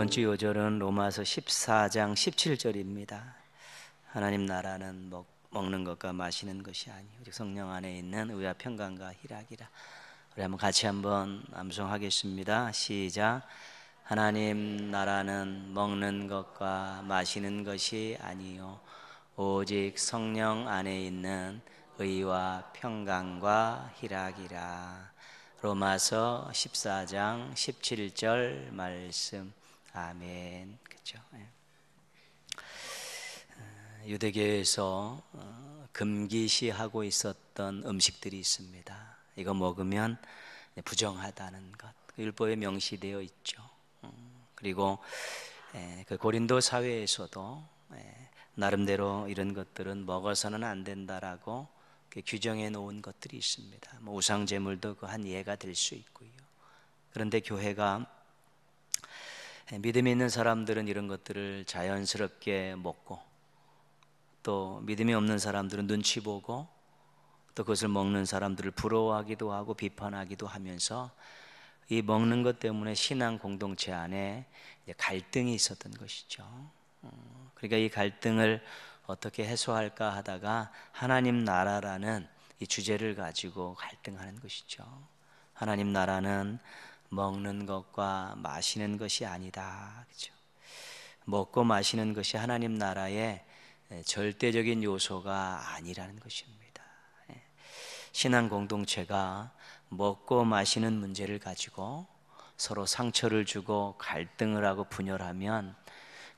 이번 주 요절은 로마서 14장 17절입니다. 하나님 나라는 먹는 것과 마시는 것이 아니요 오직 성령 안에 있는 의와 평강과 희락이라. 우리 같이 한번 암송하겠습니다. 시작. 하나님 나라는 먹는 것과 마시는 것이 아니요 오직 성령 안에 있는 의와 평강과 희락이라. 로마서 14장 17절 말씀. 아멘. 그렇죠. 유대교에서 금기시하고 있었던 음식들이 있습니다. 이거 먹으면 부정하다는 것, 율법에 명시되어 있죠. 그리고 그 고린도 사회에서도 나름대로 이런 것들은 먹어서는 안 된다라고 규정해 놓은 것들이 있습니다. 우상 제물도 그 한 예가 될 수 있고요. 그런데 교회가 믿음이 있는 사람들은 이런 것들을 자연스럽게 먹고, 또 믿음이 없는 사람들은 눈치 보고, 또 그것을 먹는 사람들을 부러워하기도 하고 비판하기도 하면서 이 먹는 것 때문에 신앙 공동체 안에 갈등이 있었던 것이죠. 그러니까 이 갈등을 어떻게 해소할까 하다가 하나님 나라라는 이 주제를 가지고 갈등하는 것이죠. 하나님 나라는 먹는 것과 마시는 것이 아니다. 그렇죠? 먹고 마시는 것이 하나님 나라의 절대적인 요소가 아니라는 것입니다. 신앙 공동체가 먹고 마시는 문제를 가지고 서로 상처를 주고 갈등을 하고 분열하면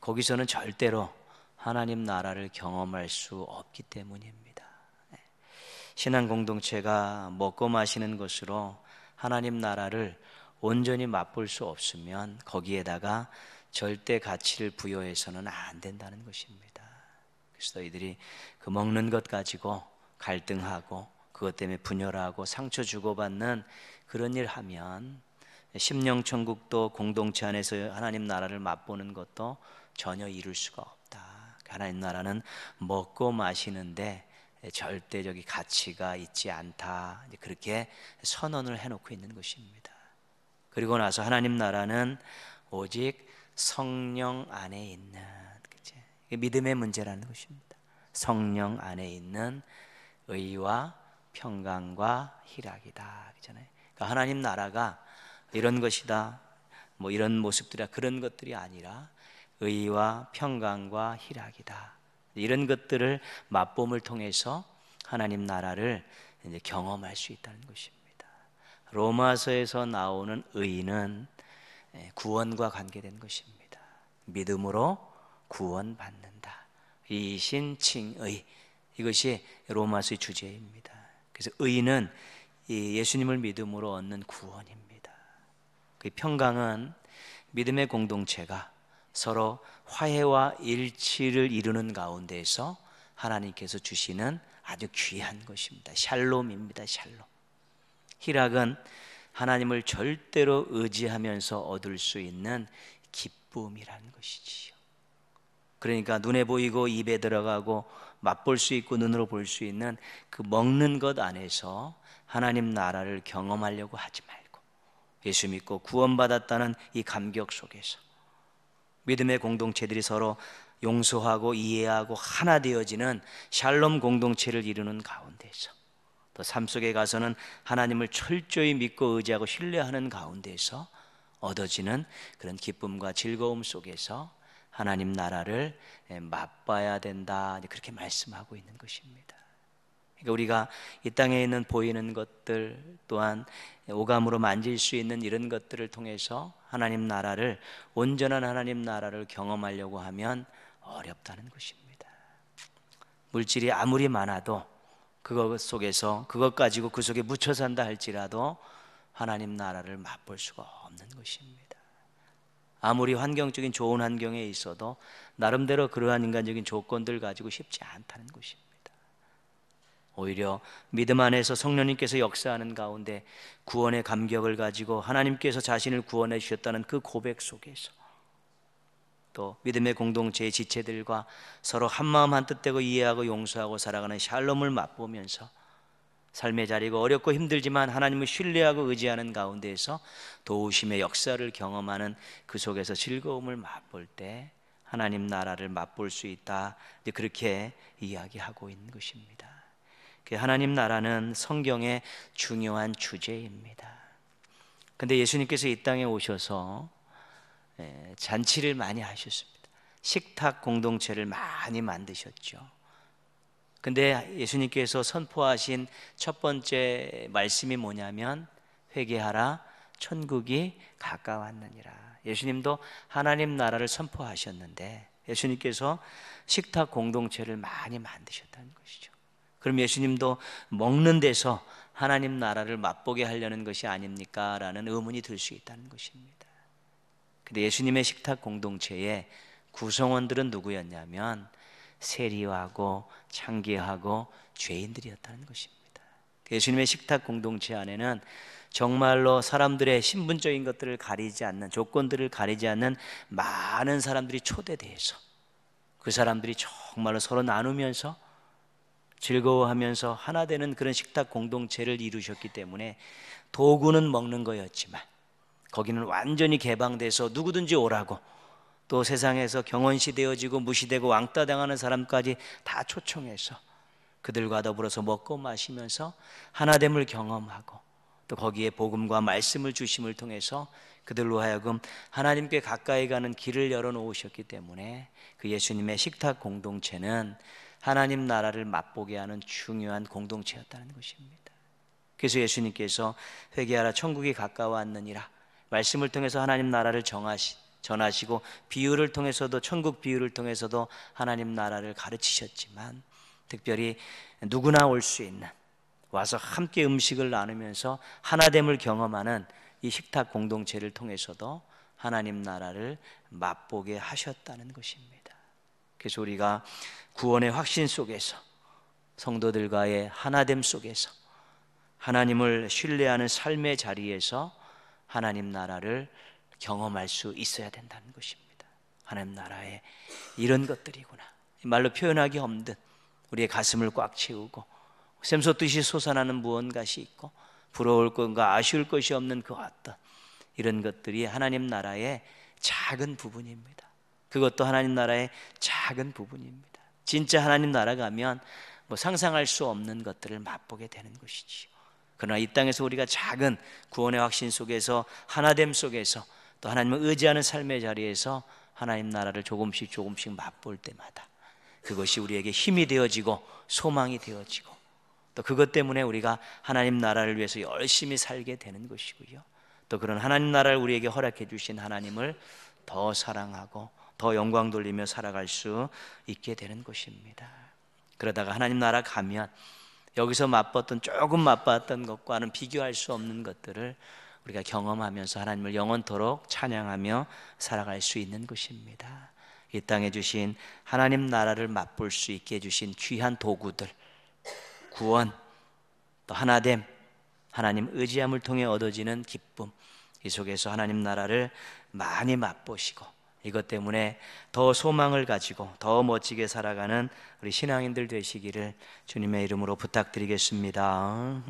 거기서는 절대로 하나님 나라를 경험할 수 없기 때문입니다. 신앙 공동체가 먹고 마시는 것으로 하나님 나라를 온전히 맛볼 수 없으면 거기에다가 절대 가치를 부여해서는 안 된다는 것입니다. 그래서 너희들이 그 먹는 것 가지고 갈등하고 그것 때문에 분열하고 상처 주고받는 그런 일 하면 심령천국도 공동체 안에서 하나님 나라를 맛보는 것도 전혀 이룰 수가 없다. 하나님 나라는 먹고 마시는데 절대적인 가치가 있지 않다. 그렇게 선언을 해놓고 있는 것입니다. 그리고 나서 하나님 나라는 오직 성령 안에 있는, 그치? 믿음의 문제라는 것입니다. 성령 안에 있는 의와 평강과 희락이다. 그렇잖아요. 그러니까 하나님 나라가 이런 것이다, 뭐 이런 모습들이다, 그런 것들이 아니라 의와 평강과 희락이다. 이런 것들을 맛봄을 통해서 하나님 나라를 이제 경험할 수 있다는 것입니다. 로마서에서 나오는 의는 구원과 관계된 것입니다. 믿음으로 구원받는다. 이신칭의, 이것이 로마서의 주제입니다. 그래서 의는 예수님을 믿음으로 얻는 구원입니다. 그 평강은 믿음의 공동체가 서로 화해와 일치를 이루는 가운데에서 하나님께서 주시는 아주 귀한 것입니다. 샬롬입니다. 샬롬. 희락은 하나님을 절대로 의지하면서 얻을 수 있는 기쁨이라는 것이지요. 그러니까 눈에 보이고 입에 들어가고 맛볼 수 있고 눈으로 볼 수 있는 그 먹는 것 안에서 하나님 나라를 경험하려고 하지 말고 예수 믿고 구원받았다는 이 감격 속에서 믿음의 공동체들이 서로 용서하고 이해하고 하나 되어지는 샬롬 공동체를 이루는 가운데서, 또 삶 속에 가서는 하나님을 철저히 믿고 의지하고 신뢰하는 가운데서 얻어지는 그런 기쁨과 즐거움 속에서 하나님 나라를 맛봐야 된다. 그렇게 말씀하고 있는 것입니다. 그러니까 우리가 이 땅에 있는 보이는 것들 또한 오감으로 만질 수 있는 이런 것들을 통해서 하나님 나라를, 온전한 하나님 나라를 경험하려고 하면 어렵다는 것입니다. 물질이 아무리 많아도 그것 속에서 그것 가지고 그 속에 묻혀 산다 할지라도 하나님 나라를 맛볼 수가 없는 것입니다. 아무리 환경적인 좋은 환경에 있어도 나름대로 그러한 인간적인 조건들 가지고 쉽지 않다는 것입니다. 오히려 믿음 안에서 성령님께서 역사하는 가운데 구원의 감격을 가지고 하나님께서 자신을 구원해 주셨다는 그 고백 속에서, 또 믿음의 공동체의 지체들과 서로 한마음 한뜻 되고 이해하고 용서하고 살아가는 샬롬을 맛보면서 삶의 자리가 어렵고 힘들지만 하나님을 신뢰하고 의지하는 가운데에서 도우심의 역사를 경험하는 그 속에서 즐거움을 맛볼 때 하나님 나라를 맛볼 수 있다. 이제 그렇게 이야기하고 있는 것입니다. 하나님 나라는 성경의 중요한 주제입니다. 근데 예수님께서 이 땅에 오셔서 잔치를 많이 하셨습니다. 식탁 공동체를 많이 만드셨죠. 근데 예수님께서 선포하신 첫 번째 말씀이 뭐냐면 회개하라 천국이 가까웠느니라. 예수님도 하나님 나라를 선포하셨는데 예수님께서 식탁 공동체를 많이 만드셨다는 것이죠. 그럼 예수님도 먹는 데서 하나님 나라를 맛보게 하려는 것이 아닙니까? 라는 의문이 들 수 있다는 것입니다. 근데 예수님의 식탁 공동체의 구성원들은 누구였냐면 세리하고 창기하고 죄인들이었다는 것입니다. 예수님의 식탁 공동체 안에는 정말로 사람들의 신분적인 것들을 가리지 않는, 조건들을 가리지 않는 많은 사람들이 초대돼서 그 사람들이 정말로 서로 나누면서 즐거워하면서 하나 되는 그런 식탁 공동체를 이루셨기 때문에 도구는 먹는 거였지만 거기는 완전히 개방돼서 누구든지 오라고, 또 세상에서 경원시되어지고 무시되고 왕따당하는 사람까지 다 초청해서 그들과 더불어서 먹고 마시면서 하나됨을 경험하고, 또 거기에 복음과 말씀을 주심을 통해서 그들로 하여금 하나님께 가까이 가는 길을 열어놓으셨기 때문에 그 예수님의 식탁 공동체는 하나님 나라를 맛보게 하는 중요한 공동체였다는 것입니다. 그래서 예수님께서 회개하라 천국이 가까웠느니라 말씀을 통해서 하나님 나라를 전하시고 비유를 통해서도, 천국 비유를 통해서도 하나님 나라를 가르치셨지만 특별히 누구나 올 수 있는, 와서 함께 음식을 나누면서 하나됨을 경험하는 이 식탁 공동체를 통해서도 하나님 나라를 맛보게 하셨다는 것입니다. 그래서 우리가 구원의 확신 속에서, 성도들과의 하나됨 속에서, 하나님을 신뢰하는 삶의 자리에서 하나님 나라를 경험할 수 있어야 된다는 것입니다. 하나님 나라에 이런 것들이구나, 말로 표현하기 힘든 우리의 가슴을 꽉 채우고 샘솟듯이 솟아나는 무언가시 있고 부러울 것과 아쉬울 것이 없는 그 어떤 이런 것들이 하나님 나라의 작은 부분입니다. 그것도 하나님 나라의 작은 부분입니다. 진짜 하나님 나라 가면 상상할 수 없는 것들을 맛보게 되는 것이지요. 그러나 이 땅에서 우리가 작은 구원의 확신 속에서, 하나됨 속에서, 또 하나님을 의지하는 삶의 자리에서 하나님 나라를 조금씩 맛볼 때마다 그것이 우리에게 힘이 되어지고 소망이 되어지고, 또 그것 때문에 우리가 하나님 나라를 위해서 열심히 살게 되는 것이고요. 또 그런 하나님 나라를 우리에게 허락해 주신 하나님을 더 사랑하고 더 영광 돌리며 살아갈 수 있게 되는 것입니다. 그러다가 하나님 나라 가면 여기서 조금 맛봤던 것과는 비교할 수 없는 것들을 우리가 경험하면서 하나님을 영원토록 찬양하며 살아갈 수 있는 것입니다. 이 땅에 주신 하나님 나라를 맛볼 수 있게 해주신 귀한 도구들, 구원, 또 하나됨, 하나님 의지함을 통해 얻어지는 기쁨, 이 속에서 하나님 나라를 많이 맛보시고 이것 때문에 더 소망을 가지고 더 멋지게 살아가는 우리 신앙인들 되시기를 주님의 이름으로 부탁드리겠습니다.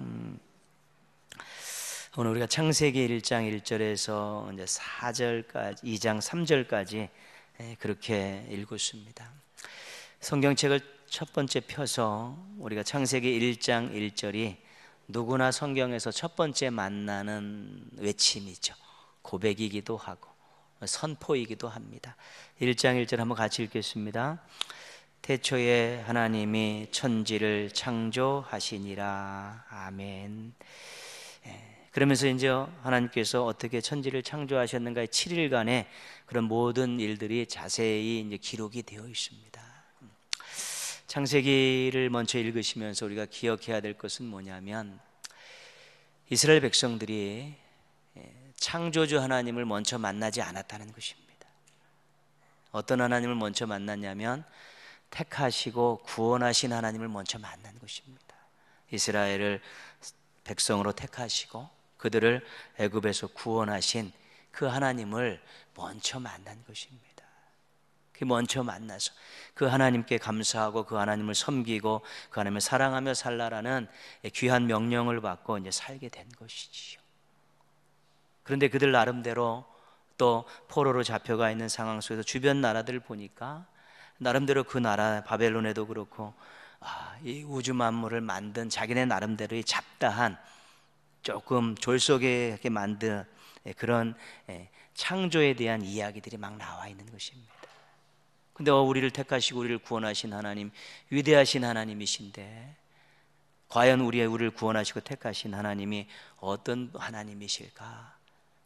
오늘 우리가 창세기 1장 1절에서 이제 4절까지, 2장 3절까지 그렇게 읽었습니다. 성경책을 첫 번째 펴서 우리가 창세기 1장 1절이 누구나 성경에서 첫 번째 만나는 외침이죠. 고백이기도 하고 선포이기도 합니다. 1장 1절 한번 같이 읽겠습니다. 태초에 하나님이 천지를 창조하시니라. 아멘. 그러면서 이제 하나님께서 어떻게 천지를 창조하셨는가의 7일간의 그런 모든 일들이 자세히 이제 기록이 되어 있습니다. 창세기를 먼저 읽으시면서 우리가 기억해야 될 것은 뭐냐면 이스라엘 백성들이 창조주 하나님을 먼저 만나지 않았다는 것입니다. 어떤 하나님을 먼저 만났냐면 택하시고 구원하신 하나님을 먼저 만난 것입니다. 이스라엘을 백성으로 택하시고 그들을 애굽에서 구원하신 그 하나님을 먼저 만난 것입니다. 먼저 만나서 그 하나님께 감사하고 그 하나님을 섬기고 그 하나님을 사랑하며 살라라는 귀한 명령을 받고 이제 살게 된 것이지요. 그런데 그들 나름대로 또 포로로 잡혀가 있는 상황 속에서 주변 나라들을 보니까 나름대로 그 나라 바벨론에도 그렇고 이 우주 만물을 만든 자기네 나름대로의 잡다한 조금 졸속하게 만든 그런 창조에 대한 이야기들이 막 나와 있는 것입니다. 근데 우리를 택하시고 우리를 구원하신 하나님, 위대하신 하나님이신데 과연 우리를 구원하시고 택하신 하나님이 어떤 하나님이실까?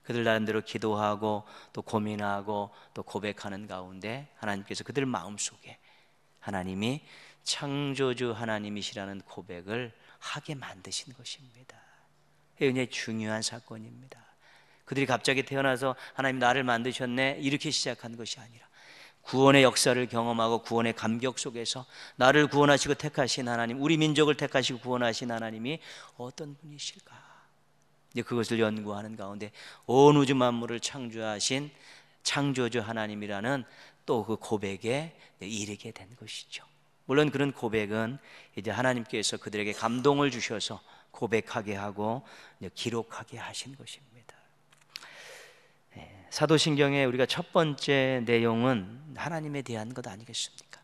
그들 나름대로 기도하고 또 고민하고 또 고백하는 가운데 하나님께서 그들 마음속에 하나님이 창조주 하나님이시라는 고백을 하게 만드신 것입니다. 굉장히 중요한 사건입니다. 그들이 갑자기 태어나서 하나님 나를 만드셨네 이렇게 시작한 것이 아니라 구원의 역사를 경험하고 구원의 감격 속에서 나를 구원하시고 택하신 하나님, 우리 민족을 택하시고 구원하신 하나님이 어떤 분이실까? 이제 그것을 연구하는 가운데 온 우주 만물을 창조하신 창조주 하나님이라는 또 그 고백에 이르게 된 것이죠. 물론 그런 고백은 이제 하나님께서 그들에게 감동을 주셔서 고백하게 하고 기록하게 하신 것입니다. 사도신경의 우리가 첫 번째 내용은 하나님에 대한 것 아니겠습니까?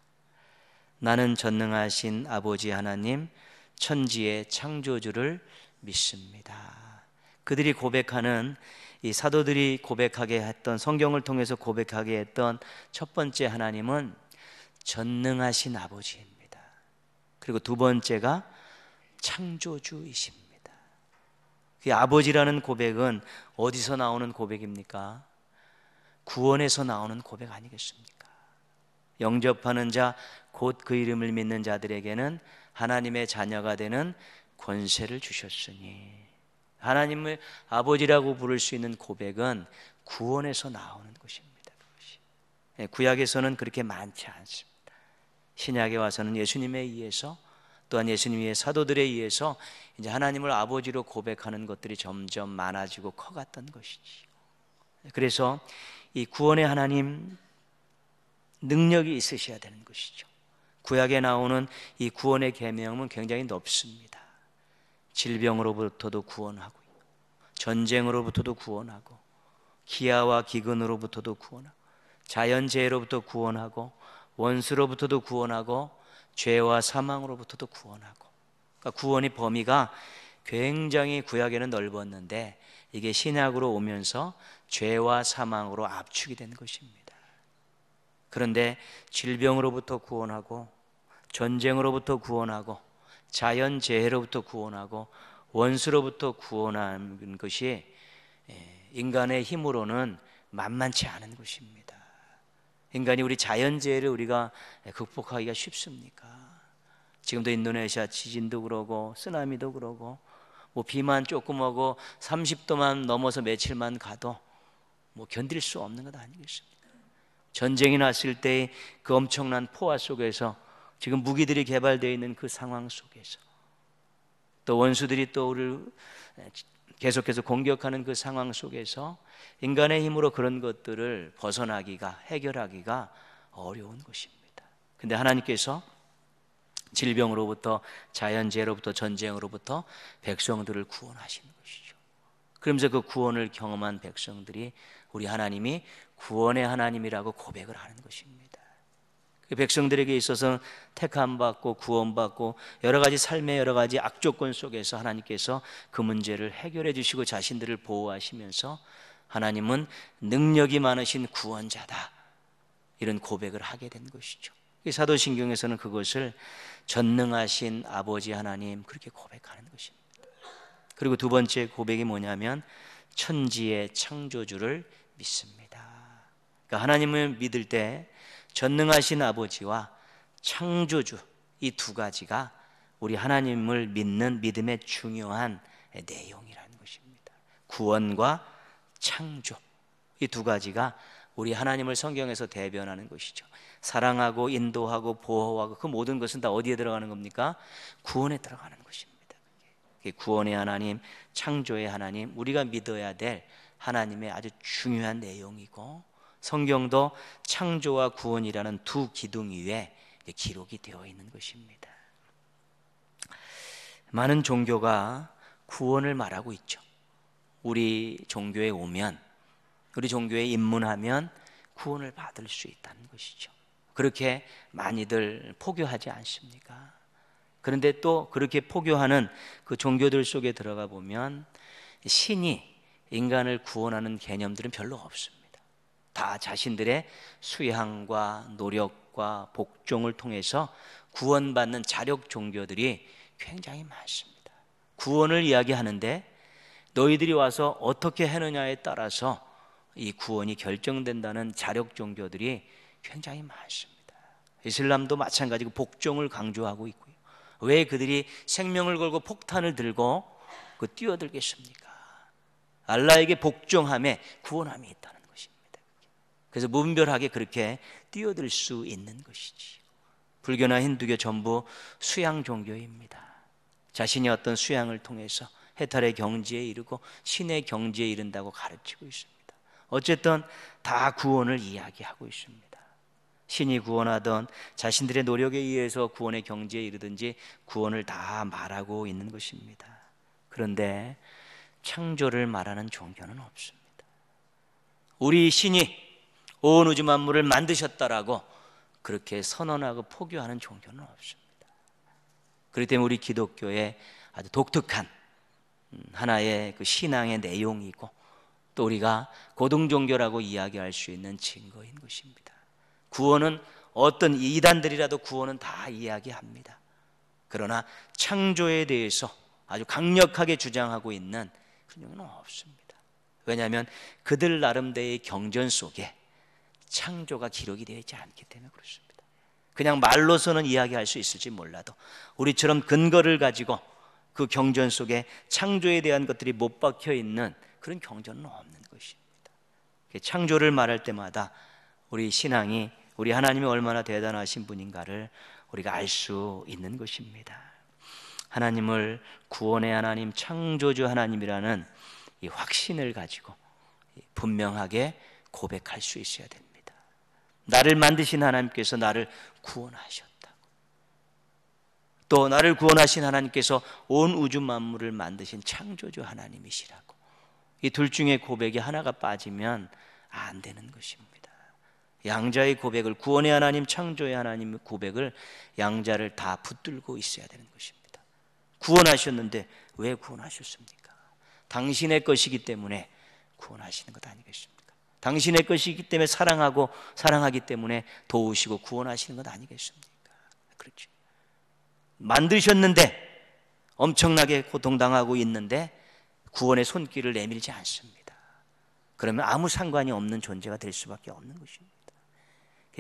나는 전능하신 아버지 하나님, 천지의 창조주를 믿습니다. 그들이 고백하는 이 사도들이 고백하게 했던 성경을 통해서 고백하게 했던 첫 번째 하나님은 전능하신 아버지입니다. 그리고 두 번째가 창조주이십니다. 그 아버지라는 고백은 어디서 나오는 고백입니까? 구원에서 나오는 고백 아니겠습니까? 영접하는 자, 곧 그 이름을 믿는 자들에게는 하나님의 자녀가 되는 권세를 주셨으니, 하나님을 아버지라고 부를 수 있는 고백은 구원에서 나오는 것입니다. 그것이. 구약에서는 그렇게 많지 않습니다. 신약에 와서는 예수님에 의해서 또한 예수님의 사도들에 의해서 이제 하나님을 아버지로 고백하는 것들이 점점 많아지고 커갔던 것이지. 그래서 이 구원의 하나님 능력이 있으셔야 되는 것이죠. 구약에 나오는 이 구원의 계명은 굉장히 높습니다. 질병으로부터도 구원하고요, 전쟁으로부터도 구원하고, 기아와 기근으로부터도 구원하고, 자연재해로부터 구원하고, 원수로부터도 구원하고, 죄와 사망으로부터도 구원하고. 그러니까 구원의 범위가 굉장히 구약에는 넓었는데 이게 신약으로 오면서 죄와 사망으로 압축이 된 것입니다. 그런데 질병으로부터 구원하고, 전쟁으로부터 구원하고, 자연재해로부터 구원하고, 원수로부터 구원하는 것이 인간의 힘으로는 만만치 않은 것입니다. 인간이 우리 자연재해를 우리가 극복하기가 쉽습니까? 지금도 인도네시아 지진도 그러고 쓰나미도 그러고 뭐 비만 조금 오고 30도만 넘어서 며칠만 가도 뭐 견딜 수 없는 것 아니겠습니까? 전쟁이 났을 때 그 엄청난 포화 속에서 지금 무기들이 개발되어 있는 그 상황 속에서 또 원수들이 또 우리를 계속해서 공격하는 그 상황 속에서 인간의 힘으로 그런 것들을 벗어나기가, 해결하기가 어려운 것입니다. 근데 하나님께서 질병으로부터, 자연재해로부터, 전쟁으로부터 백성들을 구원하시는 것이죠. 그러면서 그 구원을 경험한 백성들이 우리 하나님이 구원의 하나님이라고 고백을 하는 것입니다. 그 백성들에게 있어서 택함받고 구원받고 여러 가지 삶의 여러 가지 악조건 속에서 하나님께서 그 문제를 해결해 주시고 자신들을 보호하시면서 하나님은 능력이 많으신 구원자다, 이런 고백을 하게 된 것이죠. 사도신경에서는 그것을 전능하신 아버지 하나님, 그렇게 고백하는 것입니다. 그리고 두 번째 고백이 뭐냐면 천지의 창조주를 믿습니다. 그러니까 하나님을 믿을 때 전능하신 아버지와 창조주, 이 두 가지가 우리 하나님을 믿는 믿음의 중요한 내용이라는 것입니다. 구원과 창조, 이 두 가지가 우리 하나님을 성경에서 대변하는 것이죠. 사랑하고 인도하고 보호하고 그 모든 것은 다 어디에 들어가는 겁니까? 구원에 들어가는 것입니다. 구원의 하나님, 창조의 하나님, 우리가 믿어야 될 하나님의 아주 중요한 내용이고 성경도 창조와 구원이라는 두 기둥 위에 기록이 되어 있는 것입니다. 많은 종교가 구원을 말하고 있죠. 우리 종교에 오면, 우리 종교에 입문하면 구원을 받을 수 있다는 것이죠. 그렇게 많이들 포교하지 않습니까? 그런데 또 그렇게 포교하는 그 종교들 속에 들어가 보면 신이 인간을 구원하는 개념들은 별로 없습니다. 다 자신들의 수양과 노력과 복종을 통해서 구원받는 자력 종교들이 굉장히 많습니다. 구원을 이야기하는데 너희들이 와서 어떻게 하느냐에 따라서 이 구원이 결정된다는 자력 종교들이 굉장히 많습니다. 이슬람도 마찬가지고 복종을 강조하고 있고요. 왜 그들이 생명을 걸고 폭탄을 들고 뛰어들겠습니까? 알라에게 복종함에 구원함이 있다는 것입니다. 그래서 무분별하게 그렇게 뛰어들 수 있는 것이지. 불교나 힌두교 전부 수양 종교입니다. 자신이 어떤 수양을 통해서 해탈의 경지에 이르고 신의 경지에 이른다고 가르치고 있습니다. 어쨌든 다 구원을 이야기하고 있습니다. 신이 구원하던 자신들의 노력에 의해서 구원의 경지에 이르든지 구원을 다 말하고 있는 것입니다. 그런데 창조를 말하는 종교는 없습니다. 우리 신이 온 우주 만물을 만드셨다라고 그렇게 선언하고 포교하는 종교는 없습니다. 그렇기 때문에 우리 기독교에 아주 독특한 하나의 그 신앙의 내용이고 또 우리가 고등종교라고 이야기할 수 있는 증거인 것입니다. 구원은 어떤 이단들이라도 구원은 다 이야기합니다. 그러나 창조에 대해서 아주 강력하게 주장하고 있는 그런 경우는 없습니다. 왜냐하면 그들 나름대로의 경전 속에 창조가 기록이 되어 있지 않기 때문에 그렇습니다. 그냥 말로서는 이야기할 수 있을지 몰라도 우리처럼 근거를 가지고 그 경전 속에 창조에 대한 것들이 못 박혀 있는 그런 경전은 없는 것입니다. 창조를 말할 때마다 우리 신앙이 우리 하나님이 얼마나 대단하신 분인가를 우리가 알 수 있는 것입니다. 하나님을 구원의 하나님, 창조주 하나님이라는 이 확신을 가지고 분명하게 고백할 수 있어야 됩니다. 나를 만드신 하나님께서 나를 구원하셨다고, 또 나를 구원하신 하나님께서 온 우주 만물을 만드신 창조주 하나님이시라고, 이 둘 중에 고백이 하나가 빠지면 안 되는 것입니다. 양자의 고백을, 구원의 하나님, 창조의 하나님의 고백을 양자를 다 붙들고 있어야 되는 것입니다. 구원하셨는데 왜 구원하셨습니까? 당신의 것이기 때문에 구원하시는 것 아니겠습니까? 당신의 것이기 때문에 사랑하기 때문에 도우시고 구원하시는 것 아니겠습니까? 그렇죠. 만드셨는데 엄청나게 고통당하고 있는데 구원의 손길을 내밀지 않습니다. 그러면 아무 상관이 없는 존재가 될 수밖에 없는 것입니다.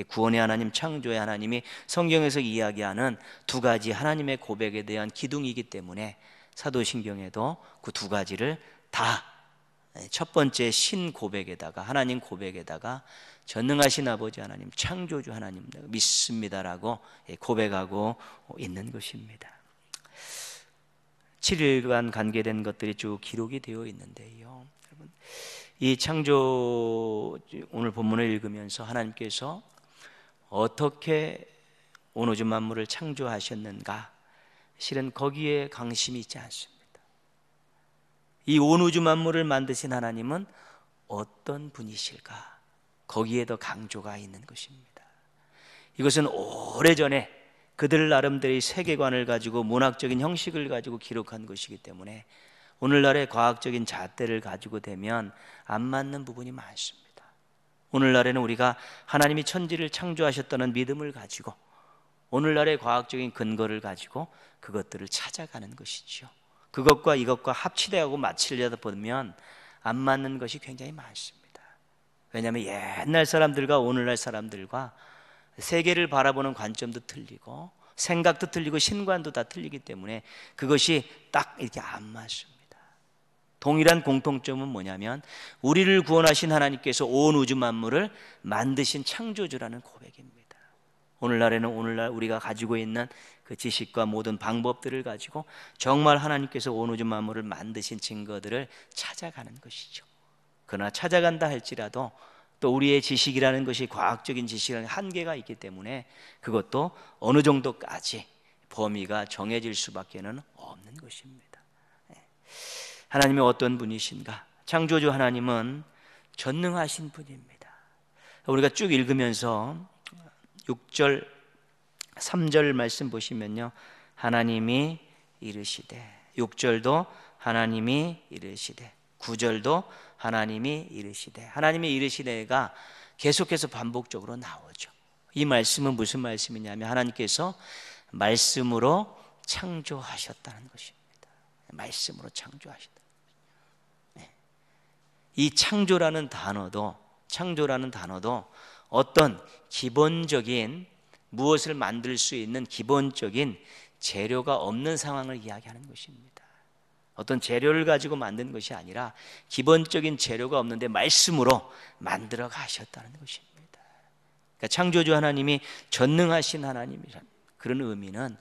구원의 하나님, 창조의 하나님이 성경에서 이야기하는 두 가지 하나님의 고백에 대한 기둥이기 때문에 사도신경에도 그 두 가지를 다 첫 번째 신 고백에다가, 하나님 고백에다가 전능하신 아버지 하나님, 창조주 하나님 믿습니다라고 고백하고 있는 것입니다. 7일간 관계된 것들이 쭉 기록이 되어 있는데요, 여러분, 이 창조, 오늘 본문을 읽으면서 하나님께서 어떻게 온 우주 만물을 창조하셨는가, 실은 거기에 관심이 있지 않습니다. 이 온 우주 만물을 만드신 하나님은 어떤 분이실까, 거기에 더 강조가 있는 것입니다. 이것은 오래전에 그들 나름대로의 세계관을 가지고 문학적인 형식을 가지고 기록한 것이기 때문에 오늘날의 과학적인 잣대를 가지고 되면 안 맞는 부분이 많습니다. 오늘날에는 우리가 하나님이 천지를 창조하셨다는 믿음을 가지고 오늘날의 과학적인 근거를 가지고 그것들을 찾아가는 것이죠. 그것과 이것과 합치되고 맞추려다 보면 안 맞는 것이 굉장히 많습니다. 왜냐하면 옛날 사람들과 오늘날 사람들과 세계를 바라보는 관점도 틀리고 생각도 틀리고 신관도 다 틀리기 때문에 그것이 딱 이렇게 안 맞습니다. 동일한 공통점은 뭐냐면 우리를 구원하신 하나님께서 온 우주 만물을 만드신 창조주라는 고백입니다. 오늘날에는 오늘날 우리가 가지고 있는 그 지식과 모든 방법들을 가지고 정말 하나님께서 온 우주 만물을 만드신 증거들을 찾아가는 것이죠. 그러나 찾아간다 할지라도 또 우리의 지식이라는 것이 과학적인 지식이라는 한계가 있기 때문에 그것도 어느 정도까지 범위가 정해질 수밖에는 없는 것입니다. 하나님이 어떤 분이신가? 창조주 하나님은 전능하신 분입니다. 우리가 쭉 읽으면서 6절 3절 말씀 보시면요, 하나님이 이르시되, 6절도 하나님이 이르시되, 9절도 하나님이 이르시되, 하나님이 이르시되가 계속해서 반복적으로 나오죠. 이 말씀은 무슨 말씀이냐면 하나님께서 말씀으로 창조하셨다는 것입니다. 말씀으로 창조하셨다. 이 창조라는 단어도 어떤 기본적인 무엇을 만들 수 있는 기본적인 재료가 없는 상황을 이야기하는 것입니다. 어떤 재료를 가지고 만든 것이 아니라 기본적인 재료가 없는데 말씀으로 만들어 가셨다는 것입니다. 그러니까 창조주 하나님이 전능하신 하나님이라는 그런 의미는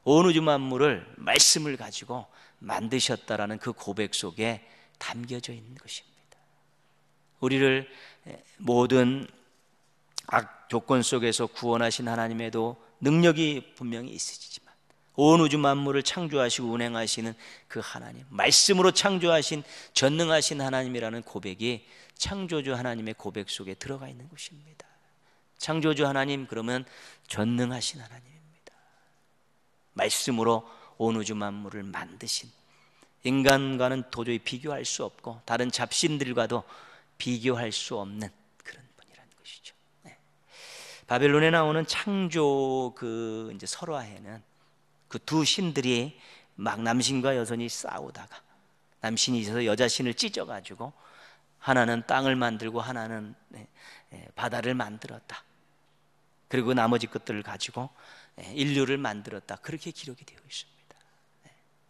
온 우주 만물을 말씀을 가지고 만드셨다라는 그 고백 속에 담겨져 있는 것입니다. 우리를 모든 악 조건 속에서 구원하신 하나님에도 능력이 분명히 있으시지만 온 우주 만물을 창조하시고 운행하시는 그 하나님, 말씀으로 창조하신 전능하신 하나님이라는 고백이 창조주 하나님의 고백 속에 들어가 있는 것입니다. 창조주 하나님, 그러면 전능하신 하나님입니다. 말씀으로 온 우주 만물을 만드신, 인간과는 도저히 비교할 수 없고 다른 잡신들과도 비교할 수 없는 그런 분이라는 것이죠. 바벨론에 나오는 창조 이제 설화에는 그 두 신들이 막 남신과 여신이 싸우다가 남신이 있어서 여자신을 찢어가지고 하나는 땅을 만들고 하나는 바다를 만들었다. 그리고 나머지 것들을 가지고 인류를 만들었다. 그렇게 기록이 되어 있습니다.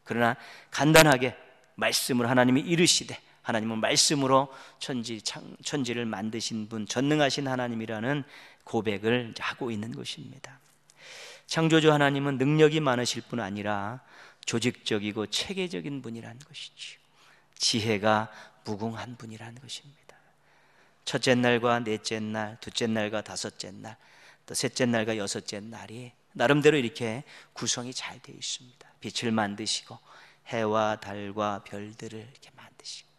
그러나 간단하게 말씀을 하나님이 이르시되, 하나님은 말씀으로 천지를 만드신 분, 전능하신 하나님이라는 고백을 하고 있는 것입니다. 창조주 하나님은 능력이 많으실 뿐 아니라 조직적이고 체계적인 분이라는 것이죠. 지혜가 무궁한 분이라는 것입니다. 첫째 날과 넷째 날, 둘째 날과 다섯째 날, 또 셋째 날과 여섯째 날이 나름대로 이렇게 구성이 잘 되어 있습니다. 빛을 만드시고 해와 달과 별들을 이렇게 만드시고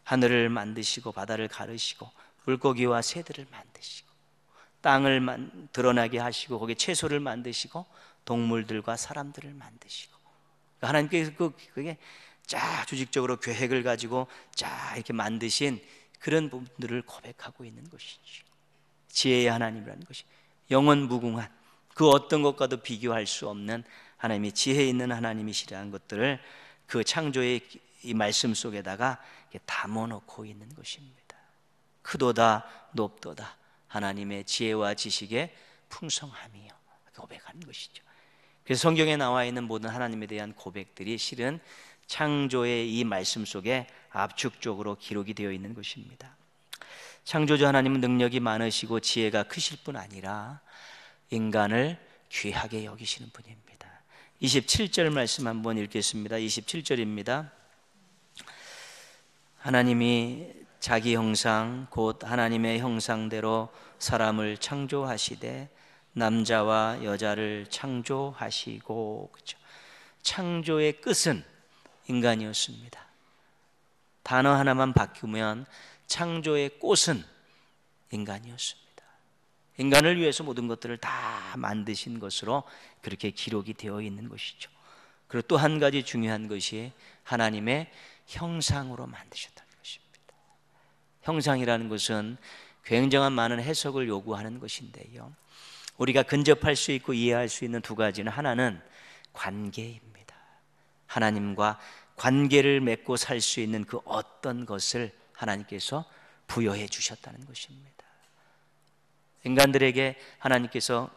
하늘을 만드시고 바다를 가르시고 물고기와 새들을 만드시고 땅을 드러나게 하시고 거기에 채소를 만드시고 동물들과 사람들을 만드시고, 하나님께서 그게 쫙 조직적으로 계획을 가지고 쫙 이렇게 만드신 그런 부분들을 고백하고 있는 것이죠. 지혜의 하나님이라는 것이 영원 무궁한 그 어떤 것과도 비교할 수 없는 하나님이 지혜 있는 하나님이시라는 것들을 그 창조의 이 말씀 속에다가 담아놓고 있는 것입니다. 크도다 높도다 하나님의 지혜와 지식의 풍성함이요, 고백하는 것이죠. 그래서 성경에 나와 있는 모든 하나님에 대한 고백들이 실은 창조의 이 말씀 속에 압축적으로 기록이 되어 있는 것입니다. 창조주 하나님은 능력이 많으시고 지혜가 크실 뿐 아니라 인간을 귀하게 여기시는 분입니다. 27절 말씀 한번 읽겠습니다. 27절입니다. 하나님이 자기 형상 곧 하나님의 형상대로 사람을 창조하시되 남자와 여자를 창조하시고, 그렇죠? 창조의 끝은 인간이었습니다. 단어 하나만 바꾸면 창조의 꽃은 인간이었습니다. 인간을 위해서 모든 것들을 다 만드신 것으로 그렇게 기록이 되어 있는 것이죠. 그리고 또 한 가지 중요한 것이 하나님의 형상으로 만드셨다는 것입니다. 형상이라는 것은 굉장한 많은 해석을 요구하는 것인데요, 우리가 근접할 수 있고 이해할 수 있는 두 가지는, 하나는 관계입니다. 하나님과 관계를 맺고 살 수 있는 그 어떤 것을 하나님께서 부여해 주셨다는 것입니다. 인간들에게 하나님께서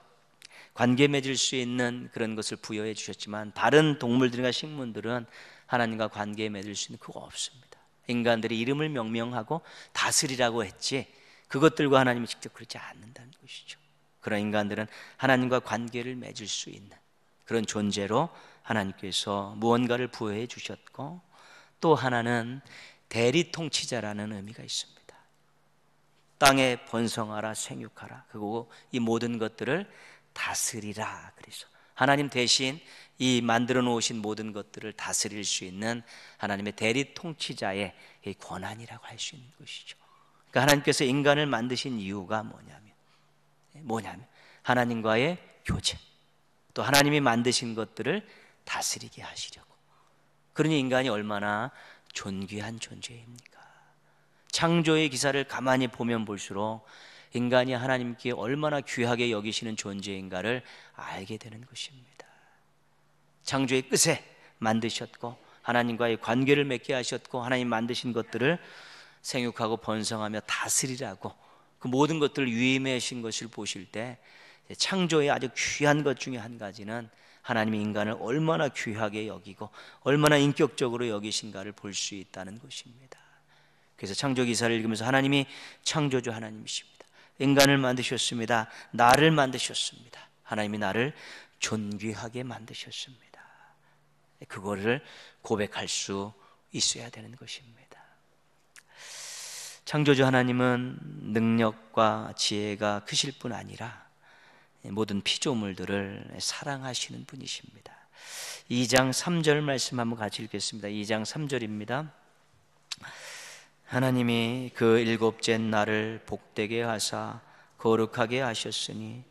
관계 맺을 수 있는 그런 것을 부여해 주셨지만 다른 동물들과 식물들은 하나님과 관계 맺을 수 있는 그거 없습니다. 인간들이 이름을 명명하고 다스리라고 했지 그것들과 하나님이 직접 그렇지 않는다는 것이죠. 그런 인간들은 하나님과 관계를 맺을 수 있는 그런 존재로 하나님께서 무언가를 부여해 주셨고, 또 하나는 대리 통치자라는 의미가 있습니다. 땅에 번성하라 생육하라. 그리고 이 모든 것들을 다스리라. 그래서 하나님 대신 이 만들어 놓으신 모든 것들을 다스릴 수 있는 하나님의 대리 통치자의 권한이라고 할 수 있는 것이죠. 그러니까 하나님께서 인간을 만드신 이유가 뭐냐면 하나님과의 교제, 또 하나님이 만드신 것들을 다스리게 하시려고. 그러니 인간이 얼마나 존귀한 존재입니까? 창조의 기사를 가만히 보면 볼수록 인간이 하나님께 얼마나 귀하게 여기시는 존재인가를 알게 되는 것입니다. 창조의 끝에 만드셨고 하나님과의 관계를 맺게 하셨고 하나님 만드신 것들을 생육하고 번성하며 다스리라고 그 모든 것들을 위임하신 것을 보실 때 창조의 아주 귀한 것 중에 한 가지는 하나님이 인간을 얼마나 귀하게 여기고 얼마나 인격적으로 여기신가를 볼 수 있다는 것입니다. 그래서 창조 기사를 읽으면서 하나님이 창조주 하나님이십니다. 인간을 만드셨습니다. 나를 만드셨습니다. 하나님이 나를 존귀하게 만드셨습니다. 그거를 고백할 수 있어야 되는 것입니다. 창조주 하나님은 능력과 지혜가 크실 뿐 아니라 모든 피조물들을 사랑하시는 분이십니다. 2장 3절 말씀 한번 같이 읽겠습니다. 2장 3절입니다. 하나님이 그 일곱째 날을 복되게 하사 거룩하게 하셨으니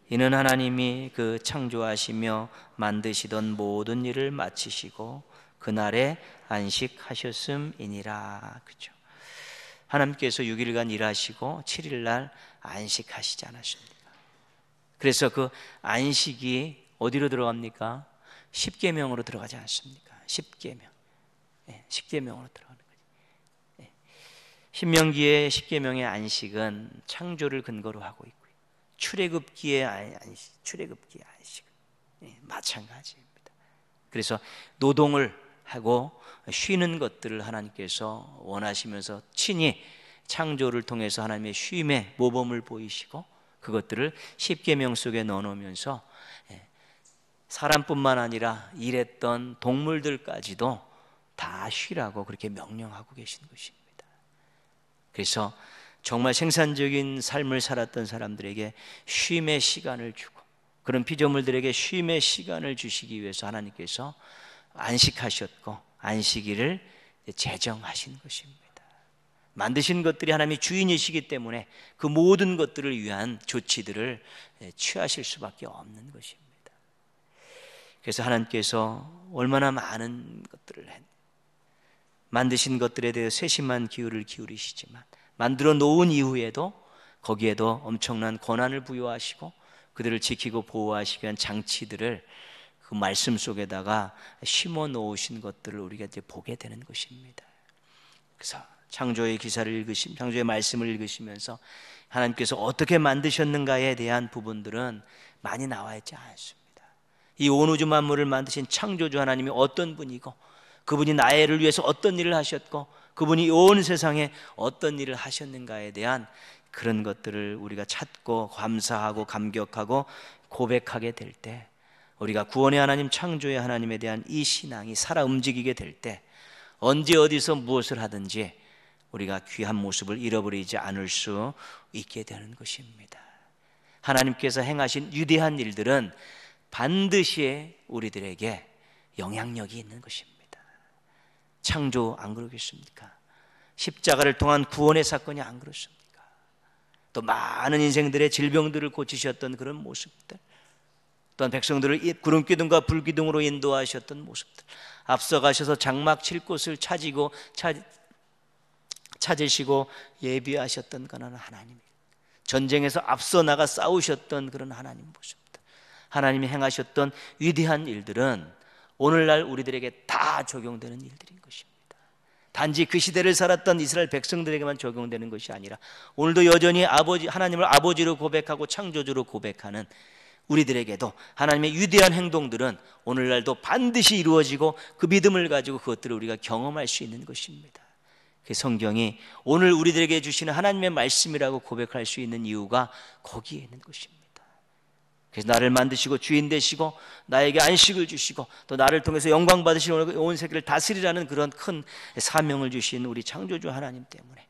이는 하나님이 그 창조하시며 만드시던 모든 일을 마치시고 그날에 안식하셨음이니라. 그죠? 하나님께서 6일간 일하시고 7일날 안식하시지 않았습니까? 그래서 그 안식이 어디로 들어갑니까? 십계명으로 들어가지 않습니까? 십계명. 십계명으로 들어가는 거죠. 신명기의 십계명의 안식은 창조를 근거로 하고 있고요. 출애굽기의 안식은 마찬가지입니다. 그래서 노동을 하고 쉬는 것들을 하나님께서 원하시면서 친히 창조를 통해서 하나님의 쉼의 모범을 보이시고 그것들을 십계명 속에 넣어놓으면서 사람뿐만 아니라 일했던 동물들까지도 다 쉬라고 그렇게 명령하고 계신 것입니다. 그래서 정말 생산적인 삶을 살았던 사람들에게 쉼의 시간을 주고 그런 피조물들에게 쉼의 시간을 주시기 위해서 하나님께서 안식하셨고 안식일을 제정하신 것입니다. 만드신 것들이 하나님의 주인이시기 때문에 그 모든 것들을 위한 조치들을 취하실 수밖에 없는 것입니다. 그래서 하나님께서 얼마나 많은 것들을 만드신 것들에 대해 세심한 기울을 기울이시지만 만들어 놓은 이후에도 거기에도 엄청난 권한을 부여하시고 그들을 지키고 보호하시기 위한 장치들을 그 말씀 속에다가 심어 놓으신 것들을 우리가 이제 보게 되는 것입니다. 그래서 창조의 기사를 창조의 말씀을 읽으시면서 하나님께서 어떻게 만드셨는가에 대한 부분들은 많이 나와 있지 않습니다. 이 온 우주 만물을 만드신 창조주 하나님이 어떤 분이고 그분이 나를 위해서 어떤 일을 하셨고 그분이 온 세상에 어떤 일을 하셨는가에 대한 그런 것들을 우리가 찾고 감사하고 감격하고 고백하게 될 때 우리가 구원의 하나님 창조의 하나님에 대한 이 신앙이 살아 움직이게 될 때 언제 어디서 무엇을 하든지 우리가 귀한 모습을 잃어버리지 않을 수 있게 되는 것입니다. 하나님께서 행하신 위대한 일들은 반드시 우리들에게 영향력이 있는 것입니다. 창조 안 그러겠습니까? 십자가를 통한 구원의 사건이 안 그렇습니까? 또 많은 인생들의 질병들을 고치셨던 그런 모습들, 또한 백성들을 구름기둥과 불기둥으로 인도하셨던 모습들, 앞서가셔서 장막 칠 곳을 찾으시고 예비하셨던 그런 하나님, 전쟁에서 앞서 나가 싸우셨던 그런 하나님 모습들, 하나님이 행하셨던 위대한 일들은 오늘날 우리들에게 다 적용되는 일들인 것입니다. 단지 그 시대를 살았던 이스라엘 백성들에게만 적용되는 것이 아니라 오늘도 여전히 하나님을 아버지로 고백하고 창조주로 고백하는 우리들에게도 하나님의 위대한 행동들은 오늘날도 반드시 이루어지고 그 믿음을 가지고 그것들을 우리가 경험할 수 있는 것입니다. 그 성경이 오늘 우리들에게 주시는 하나님의 말씀이라고 고백할 수 있는 이유가 거기에 있는 것입니다. 그래서 나를 만드시고 주인 되시고 나에게 안식을 주시고 또 나를 통해서 영광 받으시는 온 세계를 다스리라는 그런 큰 사명을 주신 우리 창조주 하나님 때문에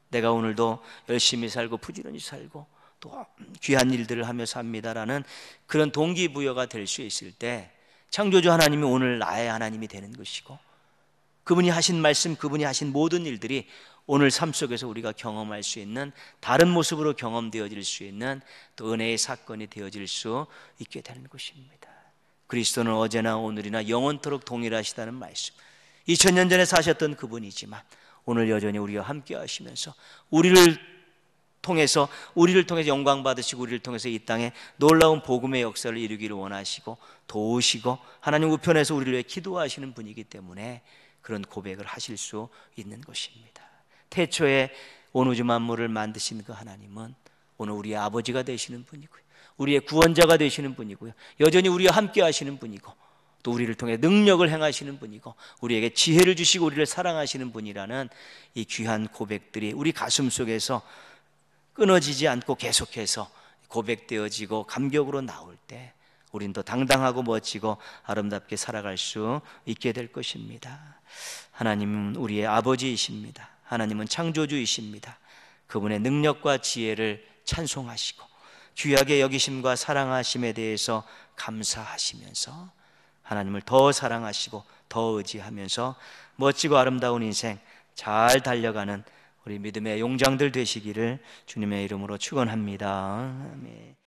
내가 오늘도 열심히 살고 부지런히 살고 또 귀한 일들을 하며 삽니다라는 그런 동기부여가 될 수 있을 때 창조주 하나님이 오늘 나의 하나님이 되는 것이고, 그분이 하신 말씀, 그분이 하신 모든 일들이 오늘 삶 속에서 우리가 경험할 수 있는, 다른 모습으로 경험되어질 수 있는 또 은혜의 사건이 되어질 수 있게 되는 것입니다. 그리스도는 어제나 오늘이나 영원토록 동일하시다는 말씀, 2000년 전에 사셨던 그분이지만 오늘 여전히 우리와 함께 하시면서 우리를 통해서 영광 받으시고 우리를 통해서 이 땅에 놀라운 복음의 역사를 이루기를 원하시고 도우시고 하나님 우편에서 우리를 위해 기도하시는 분이기 때문에 그런 고백을 하실 수 있는 것입니다. 태초에 온 우주 만물을 만드신 그 하나님은 오늘 우리의 아버지가 되시는 분이고요, 우리의 구원자가 되시는 분이고요, 여전히 우리와 함께 하시는 분이고 또 우리를 통해 능력을 행하시는 분이고 우리에게 지혜를 주시고 우리를 사랑하시는 분이라는 이 귀한 고백들이 우리 가슴 속에서 끊어지지 않고 계속해서 고백되어지고 감격으로 나올 때 우린 더 당당하고 멋지고 아름답게 살아갈 수 있게 될 것입니다. 하나님은 우리의 아버지이십니다. 하나님은 창조주이십니다. 그분의 능력과 지혜를 찬송하시고 귀하게 여기심과 사랑하심에 대해서 감사하시면서 하나님을 더 사랑하시고 더 의지하면서 멋지고 아름다운 인생 잘 달려가는 우리 믿음의 용장들 되시기를 주님의 이름으로 축원합니다. 아멘.